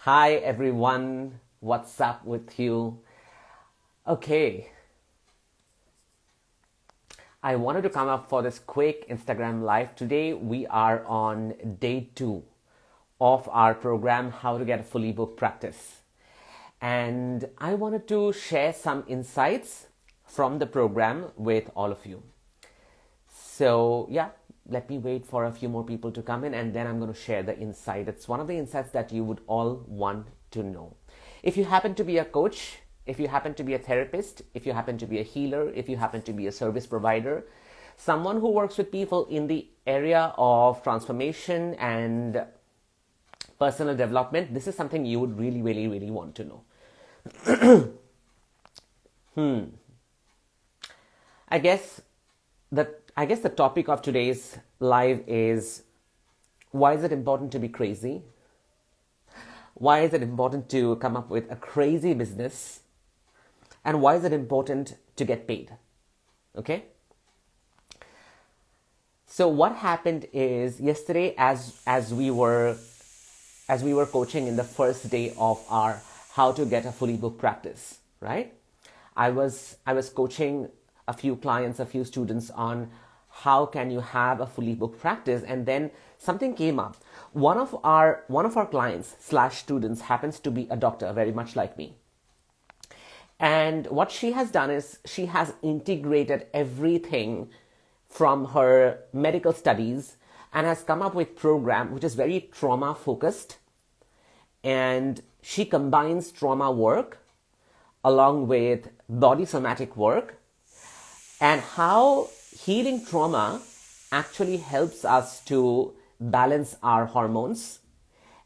Hi everyone, what's up with you? Okay, I wanted to come up for this quick Instagram live. Today we are on day 2 of our program, How to Get a Fully Booked Practice. And I wanted to share some insights from the program with all of you. So, yeah, let me wait for a few more people to come in and then I'm going to share the insight. It's one of the insights that you would all want to know. If you happen to be a coach, if you happen to be a therapist, if you happen to be a healer, if you happen to be a service provider, someone who works with people in the area of transformation and personal development, this is something you would really want to know. I guess the topic of today's live is, why is it important to be crazy? Why is it important to come up with a crazy business? And why is it important to get paid? Okay? So what happened is yesterday as we were coaching in the first day of our How to Get a Fully Booked Practice, right? I was coaching a few clients, a few students on how can you have a fully booked practice, and then something came up. One of our clients / students happens to be a doctor, very much like me. And what she has done is she has integrated everything from her medical studies and has come up with a program which is very trauma focused, and she combines trauma work along with body somatic work, and how healing trauma actually helps us to balance our hormones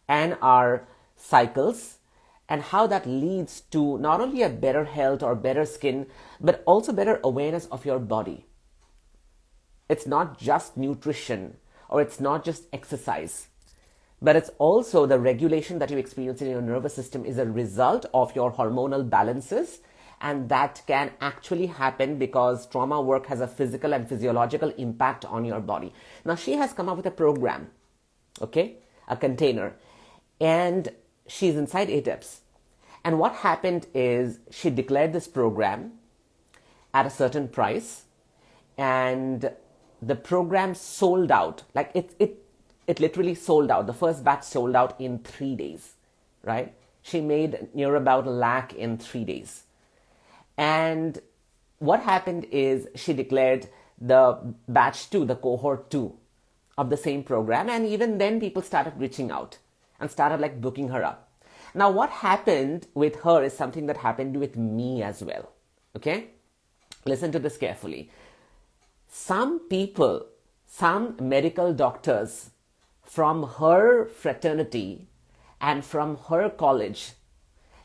and our cycles, and how that leads to not only a better health or better skin, but also better awareness of your body. It's not just nutrition or it's not just exercise, but it's also the regulation that you experience in your nervous system is a result of your hormonal balances. And that can actually happen because trauma work has a physical and physiological impact on your body. Now, she has come up with a program, okay, a container, and she's inside 8 tips. And what happened is she declared this program at a certain price, and the program sold out. Like it literally sold out. The first batch sold out in 3 days, right? She made near about $1 lakh in 3 days. And what happened is she declared the batch 2, the cohort 2 of the same program. And even then people started reaching out and started like booking her up. Now what happened with her is something that happened with me as well. Okay? Listen to this carefully. Some people, some medical doctors from her fraternity and from her college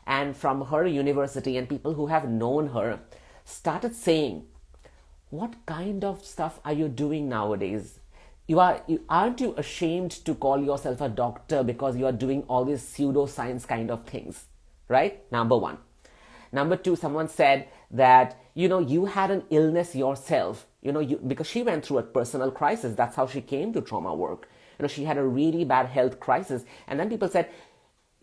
and from her university, and people who have known her started saying, what kind of stuff are you doing nowadays? Aren't you ashamed to call yourself a doctor because you are doing all these pseudoscience kind of things, right? Number 1. Number 2, someone said that, you had an illness yourself, because she went through a personal crisis. That's how she came to trauma work. She had a really bad health crisis. And then people said,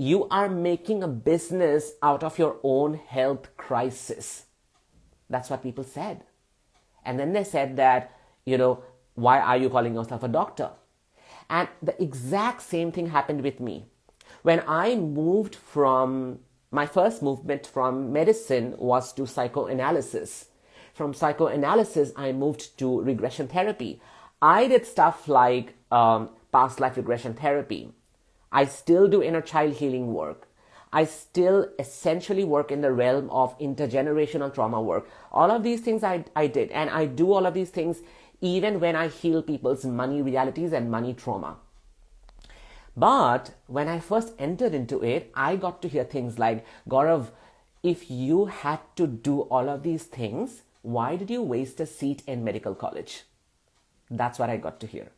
you are making a business out of your own health crisis. That's what people said. And then they said that, why are you calling yourself a doctor? And the exact same thing happened with me. When I moved from, my first movement from medicine was to psychoanalysis. From psychoanalysis, I moved to regression therapy. I did stuff like past life regression therapy. I still do inner child healing work. I still essentially work in the realm of intergenerational trauma work. All of these things I did. And I do all of these things even when I heal people's money realities and money trauma. But when I first entered into it, I got to hear things like, Gaurav, if you had to do all of these things, why did you waste a seat in medical college? That's what I got to hear.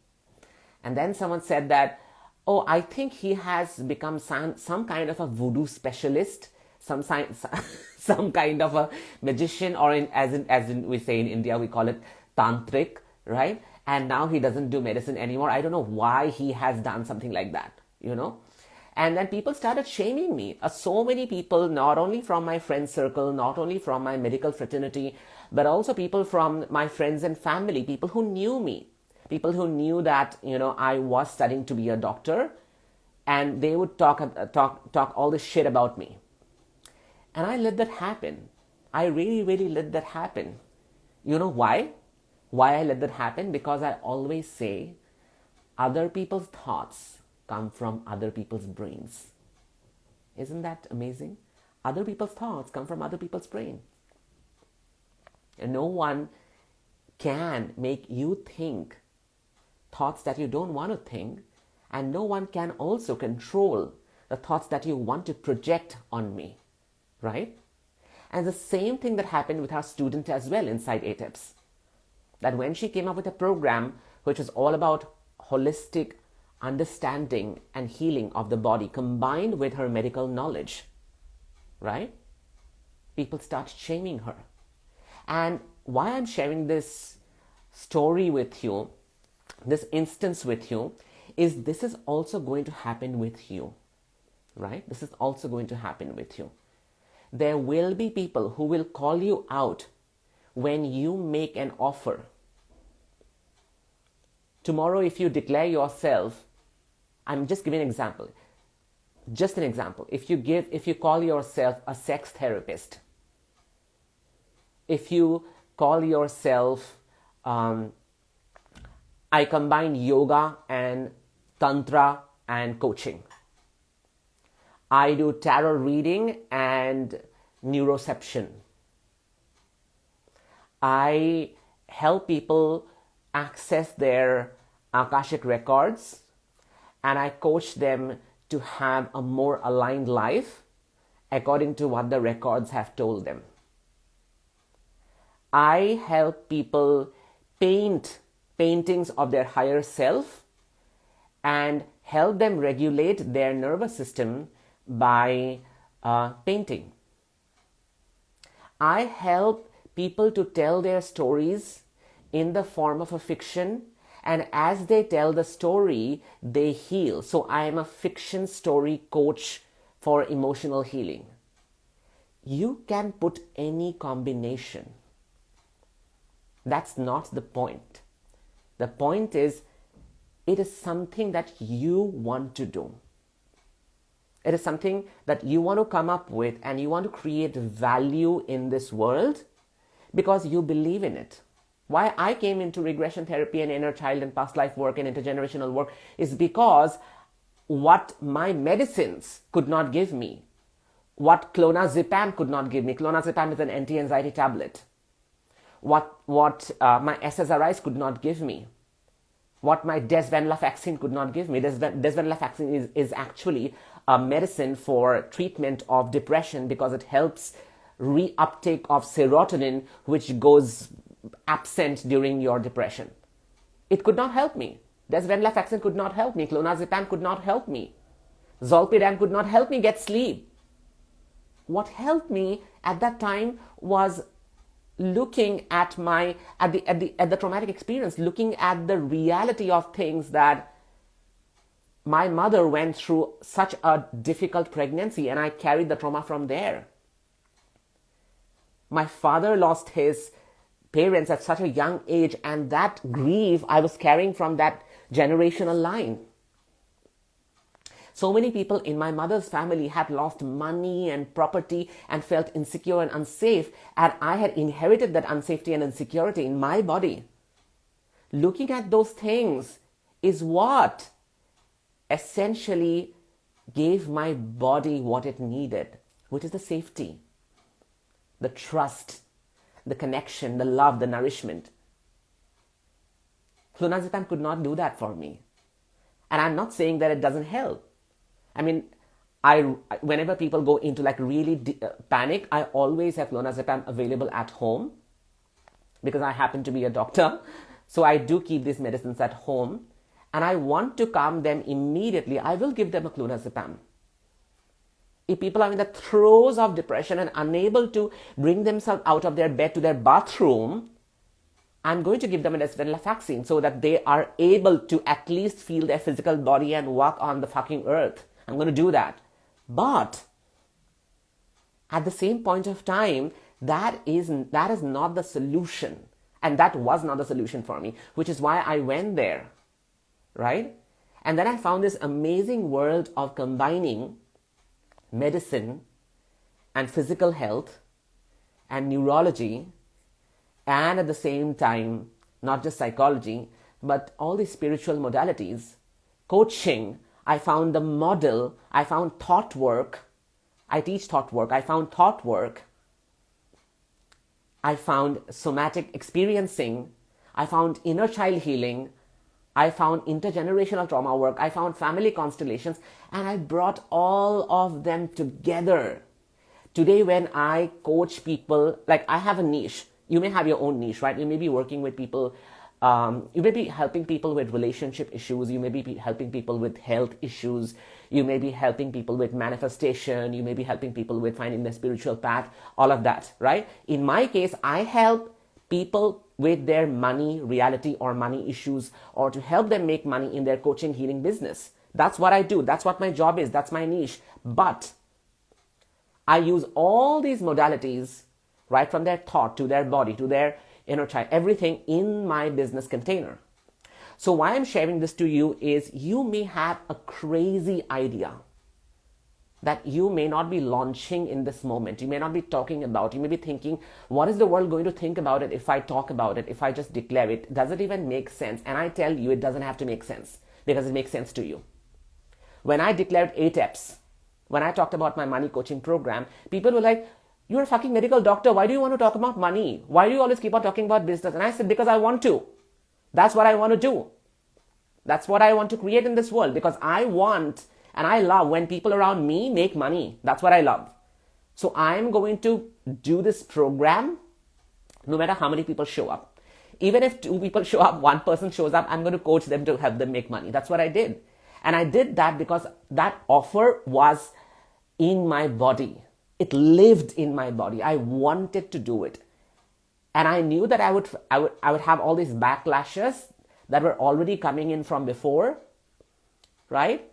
And then someone said that, oh, I think he has become some kind of a voodoo specialist, some kind of a magician, or as in we say in India, we call it tantric, right? And now he doesn't do medicine anymore. I don't know why he has done something like that, And then people started shaming me. So many people, not only from my friend circle, not only from my medical fraternity, but also people from my friends and family, people who knew me, people who knew that, I was studying to be a doctor, and they would talk all this shit about me. And I let that happen. I really, really let that happen. You know why? Why I let that happen? Because I always say, other people's thoughts come from other people's brains. Isn't that amazing? Other people's thoughts come from other people's brain. And no one can make you think thoughts that you don't want to think, and no one can also control the thoughts that you want to project on me, right? And the same thing that happened with our student as well inside ATIPS. That when she came up with a program which was all about holistic understanding and healing of the body combined with her medical knowledge, right? People start shaming her. And why I'm sharing this story with you, this instance with you, is this is also going to happen with you, right? This is also going to happen with you. There will be people who will call you out when you make an offer. Tomorrow, if you declare yourself, I'm just giving an example. Just an example. If you call yourself a sex therapist, if you call yourself, I combine yoga and tantra and coaching. I do tarot reading and neuroception. I help people access their Akashic records, and I coach them to have a more aligned life according to what the records have told them. I help people paint paintings of their higher self and help them regulate their nervous system by painting. I help people to tell their stories in the form of a fiction, and as they tell the story, they heal. So I am a fiction story coach for emotional healing. You can put any combination. That's not the point. The point is, it is something that you want to do. It is something that you want to come up with, and you want to create value in this world because you believe in it. Why I came into regression therapy and inner child and past life work and intergenerational work is because what my medicines could not give me, what clonazepam could not give me. Clonazepam is an anti-anxiety tablet. What my SSRIs could not give me. What my desvenlafaxine could not give me. Desvenlafaxine is actually a medicine for treatment of depression because it helps reuptake of serotonin, which goes absent during your depression. It could not help me. Desvenlafaxine could not help me. Clonazepam could not help me. Zolpidem could not help me get sleep. What helped me at that time was looking at the traumatic experience, looking at the reality of things, that my mother went through such a difficult pregnancy and I carried the trauma from there. My father lost his parents at such a young age, and that grief I was carrying from that generational line. So many people in my mother's family had lost money and property and felt insecure and unsafe, and I had inherited that unsafety and insecurity in my body. Looking at those things is what essentially gave my body what it needed, which is the safety, the trust, the connection, the love, the nourishment. Clonazepam could not do that for me. And I'm not saying that it doesn't help. I mean, whenever people go into really panic, I always have clonazepam available at home because I happen to be a doctor. So I do keep these medicines at home, and I want to calm them immediately. I will give them a clonazepam. If people are in the throes of depression and unable to bring themselves out of their bed to their bathroom, I'm going to give them a desvenlafaxine so that they are able to at least feel their physical body and walk on the fucking earth. I'm going to do that. But at the same point of time, that is not the solution. And that was not the solution for me, which is why I went there, right? And then I found this amazing world of combining medicine and physical health and neurology, and at the same time, not just psychology, but all these spiritual modalities, coaching. I found the model, I found thought work. I teach thought work. I found thought work. I found somatic experiencing. I found inner child healing. I found intergenerational trauma work. I found family constellations, and I brought all of them together. Today, when I coach people, like I have a niche. You may have your own niche, right? You may be working with people. You may be helping people with relationship issues. You may be helping people with health issues. You may be helping people with manifestation. You may be helping people with finding their spiritual path, all of that, right? In my case, I help people with their money reality or money issues, or to help them make money in their coaching healing business. That's what I do. That's what my job is. That's my niche. But I use all these modalities, right from their thought to their body to their inner child, everything in my business container. So why I'm sharing this to you is you may have a crazy idea that you may not be launching in this moment. You may not be talking about. You may be thinking, what is the world going to think about it if I talk about it, if I just declare it? Does it even make sense? And I tell you, it doesn't have to make sense, because it makes sense to you. When I declared 8 EPs, when I talked about my money coaching program, people were like, you're a fucking medical doctor. Why do you want to talk about money? Why do you always keep on talking about business? And I said, because I want to. That's what I want to do. That's what I want to create in this world, because I want and I love when people around me make money. That's what I love. So I'm going to do this program no matter how many people show up. Even if 2 people show up, 1 person shows up, I'm going to coach them to help them make money. That's what I did. And I did that because that offer was in my body. It lived in my body. I wanted to do it. And I knew that I would have all these backlashes that were already coming in from before, right?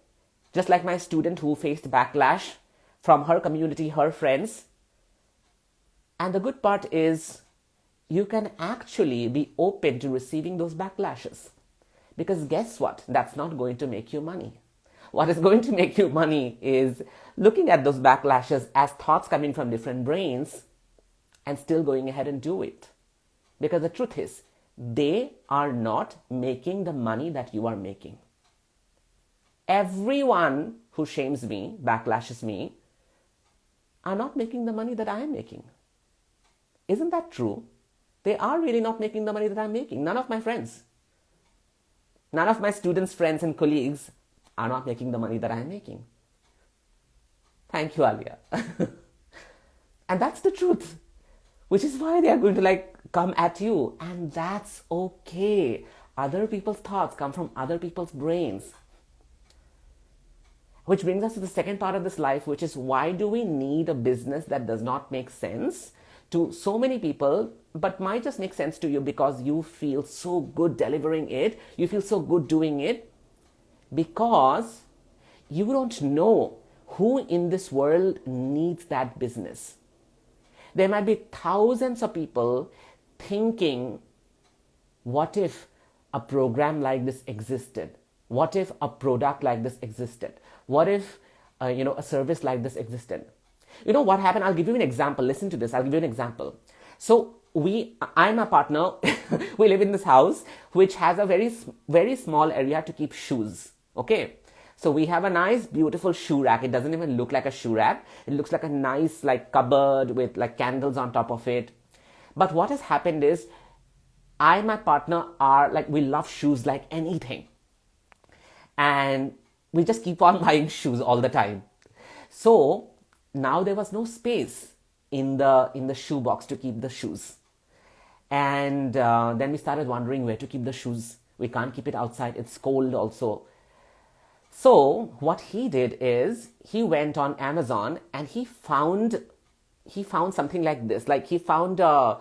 Just like my student who faced backlash from her community, her friends. And the good part is you can actually be open to receiving those backlashes. Because guess what? That's not going to make you money. What is going to make you money is looking at those backlashes as thoughts coming from different brains and still going ahead and do it. Because the truth is, they are not making the money that you are making. Everyone who shames me, backlashes me, are not making the money that I am making. Isn't that true? They are really not making the money that I'm making. None of my friends, none of my students, friends, and colleagues are not making the money that I'm making. Thank you, Alia. And that's the truth, which is why they are going to come at you. And that's okay. Other people's thoughts come from other people's brains. Which brings us to the second part of this life, which is, why do we need a business that does not make sense to so many people, but might just make sense to you because you feel so good delivering it, you feel so good doing it, because you don't know who in this world needs that business. There might be thousands of people thinking, what if a program like this existed? What if a product like this existed? What if, a service like this existed? You know what happened? I'll give you an example. Listen to this. I'll give you an example. So I and my partner, we live in this house, which has a very, very small area to keep shoes. Okay. So we have a nice, beautiful shoe rack. It doesn't even look like a shoe rack. It looks like a nice, cupboard with candles on top of it. But what has happened is, I and my partner are we love shoes like anything. And we just keep on buying shoes all the time. So now there was no space in the shoe box to keep the shoes. And then we started wondering where to keep the shoes. We can't keep it outside. It's cold also. So what he did is he went on Amazon and he found something like this. He found a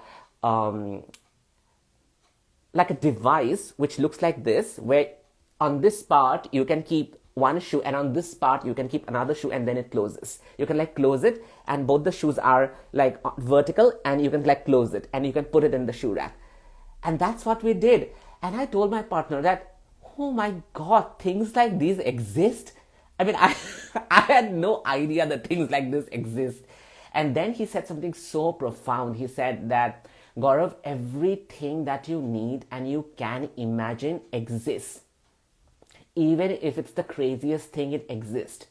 device which looks like this, where on this part you can keep one shoe, and on this part you can keep another shoe, and then it closes. You can like close it, and both the shoes are like vertical, and you can like close it, and you can put it in the shoe rack. And that's what we did. And I told my partner that, oh my God, things like these exist. I mean, I had no idea that things like this exist. And then he said something so profound. He said that, Gaurav, everything that you need and you can imagine exists. Even if it's the craziest thing, it exists.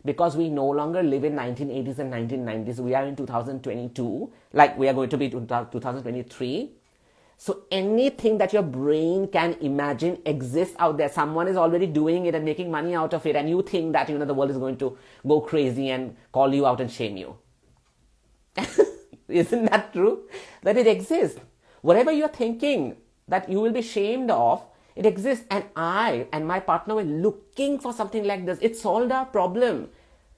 Because we no longer live in 1980s and 1990s. We are in 2022, like we are going to be 2023. So anything that your brain can imagine exists out there. Someone is already doing it and making money out of it, and you think that, the world is going to go crazy and call you out and shame you. Isn't that true? That it exists. Whatever you're thinking that you will be shamed of, it exists. And I and my partner were looking for something like this. It solved our problem.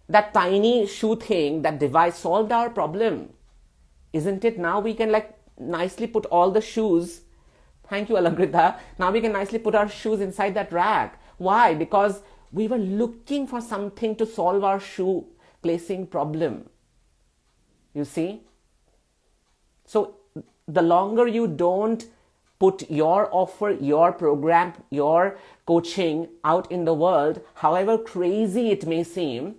That tiny shoe thing, that device solved our problem. Isn't it? Now we can like nicely put all the shoes. Thank you, Alagrita. Now we can nicely put our shoes inside that rack. Why? Because we were looking for something to solve our shoe placing problem. You see? So the longer you don't put your offer, your program, your coaching out in the world, however crazy it may seem,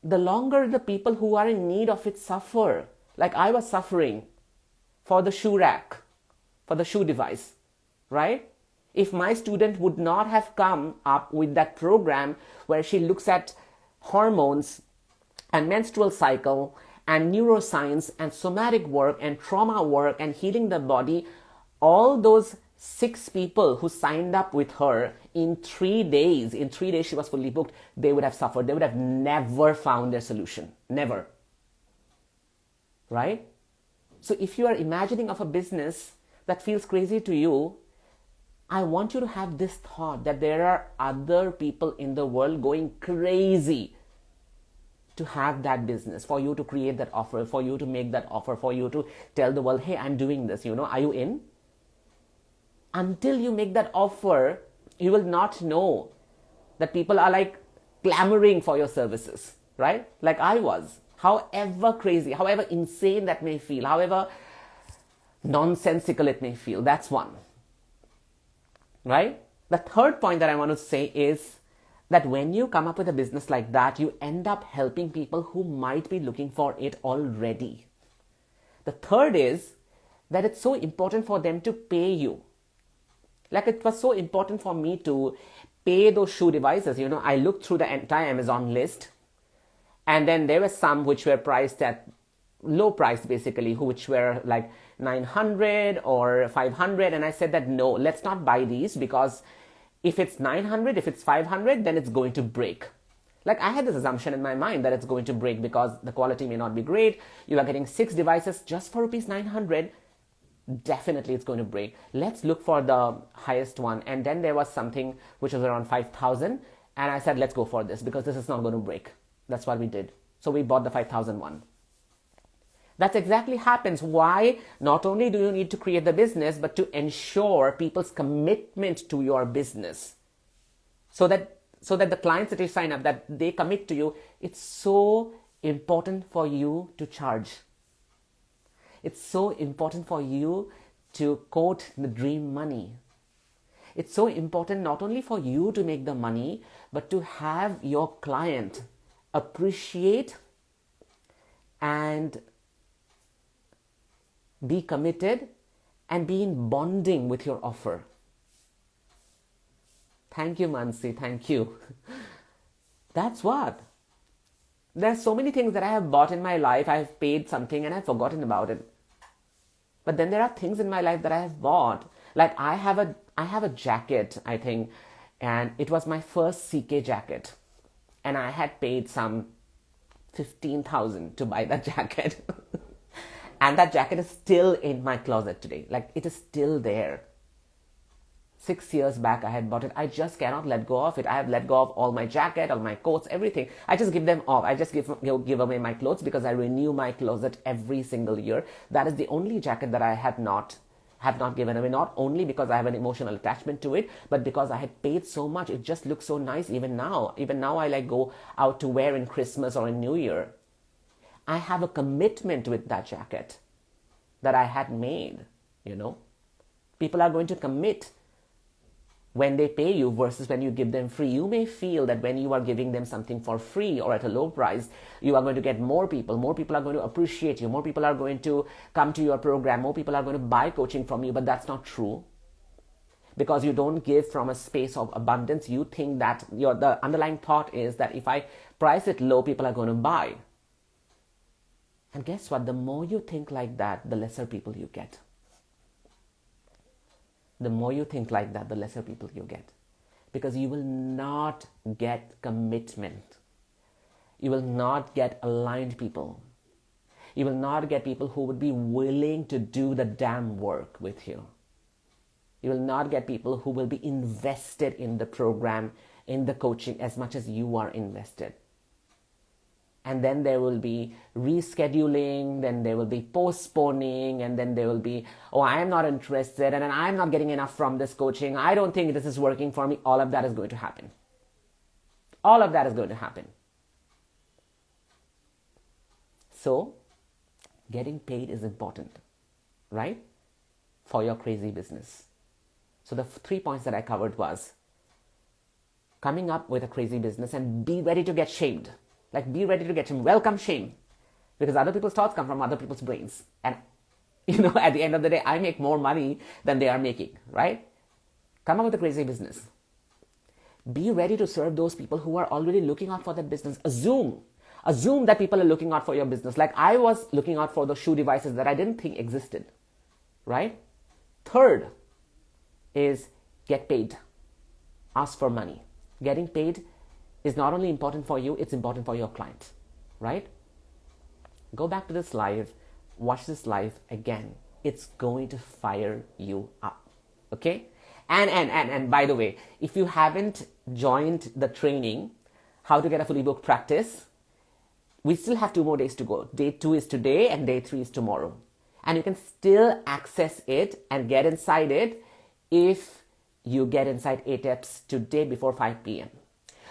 the longer the people who are in need of it suffer. Like I was suffering for the shoe rack, for the shoe device, right? If my student would not have come up with that program where she looks at hormones and menstrual cycle and neuroscience and somatic work and trauma work and healing the body, all those 6 people who signed up with her in 3 days, she was fully booked, they would have suffered. They would have never found their solution. Never. Right? So if you are imagining of a business that feels crazy to you, I want you to have this thought that there are other people in the world going crazy to have that business, for you to create that offer, for you to make that offer, for you to tell the world, hey, I'm doing this, are you in? Until you make that offer, you will not know that people are like clamoring for your services, right? Like I was. However crazy, however insane that may feel, however nonsensical it may feel, that's one. Right? The third point that I want to say is that when you come up with a business like that, you end up helping people who might be looking for it already. The third is that it's so important for them to pay you. Like it was so important for me to pay those shoe devices. I looked through the entire Amazon list, and then there were some which were priced at low price, basically, which were like 900 or 500. And I said that, no, let's not buy these, because if it's 900, if it's 500, then it's going to break. Like I had this assumption in my mind that it's going to break because the quality may not be great. You are getting 6 devices just for rupees 900. Definitely it's going to break. Let's look for the highest one. And then there was something which was around 5,000. And I said, let's go for this because this is not going to break. That's what we did. So we bought the 5,000 one. That's exactly happens. Why? Not only do you need to create the business, but to ensure people's commitment to your business. So that the clients that you sign up, that they commit to you, it's so important for you to charge. It's so important for you to quote the dream money. It's so important not only for you to make the money, but to have your client appreciate and be committed and be in bonding with your offer. Thank you, Mansi. Thank you. That's what. There's so many things that I have bought in my life. I've paid something and I've forgotten about it. But then there are things in my life that I have bought. Like I have a jacket, I think, and it was my first CK jacket. And I had paid some 15,000 to buy that jacket. And that jacket is still in my closet today. Like it is still there. 6 years back I had bought it. I just cannot let go of it. I have let go of all my jacket, all my coats, everything. I just give them off. I just give away my clothes because I renew my closet every single year. That is the only jacket that I have not have not given away, not only because I have an emotional attachment to it, but because I had paid so much. It just looks so nice even now. Even now I like go out to wear in Christmas or in New Year. I have a commitment with that jacket that I had made, you know. People are going to commit when they pay you versus when you give them free. You may feel that when you are giving them something for free or at a low price, you are going to get more people. More people are going to appreciate you. More people are going to come to your program. More people are going to buy coaching from you, but that's not true. Because you don't give from a space of abundance. You think that the underlying thought is that if I price it low, people are going to buy. And guess what? The more you think like that, the lesser people you get. The more you think like that, the lesser people you get. Because you will not get commitment. You will not get aligned people. You will not get people who would be willing to do the damn work with you. You will not get people who will be invested in the program, in the coaching as much as you are invested. And then there will be rescheduling, then there will be postponing, and then there will be, oh, I am not interested, and I'm not getting enough from this coaching. I don't think this is working for me. All of that is going to happen. All of that is going to happen. So, getting paid is important, right? For your crazy business. So the 3 points that I covered was coming up with a crazy business and be ready to get shamed. Like, be ready to get shame. Welcome shame. Because other people's thoughts come from other people's brains. And, at the end of the day, I make more money than they are making, right? Come up with a crazy business. Be ready to serve those people who are already looking out for that business. Assume that people are looking out for your business. Like I was looking out for those shoe devices that I didn't think existed, right? Third is get paid. Ask for money. Getting paid is not only important for you, it's important for your client, right? Go back to this live, watch this live again. It's going to fire you up, okay? And by the way, if you haven't joined the training, how to get a fully booked practice, we still have 2 more days to go. Day 2 is today and day 3 is tomorrow. And you can still access it and get inside it if you get inside ATEPS today before 5 p.m.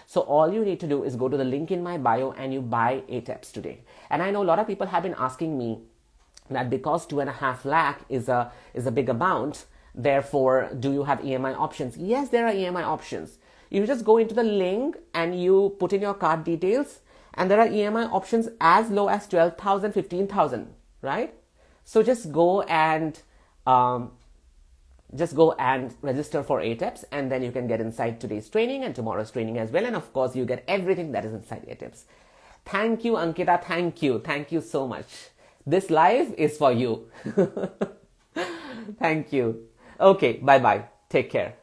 So all you need to do is go to the link in my bio and you buy ATEPS today. And I know a lot of people have been asking me that because 2.5 lakh is a big amount, therefore, do you have EMI options? Yes, there are EMI options. You just go into the link and you put in your card details, and there are EMI options as low as 12,000, 15,000, right? So just go and register for ATEPS, and then you can get inside today's training and tomorrow's training as well. And of course, you get everything that is inside ATEPS. Thank you, Ankita. Thank you. Thank you so much. This live is for you. Thank you. Okay, bye-bye. Take care.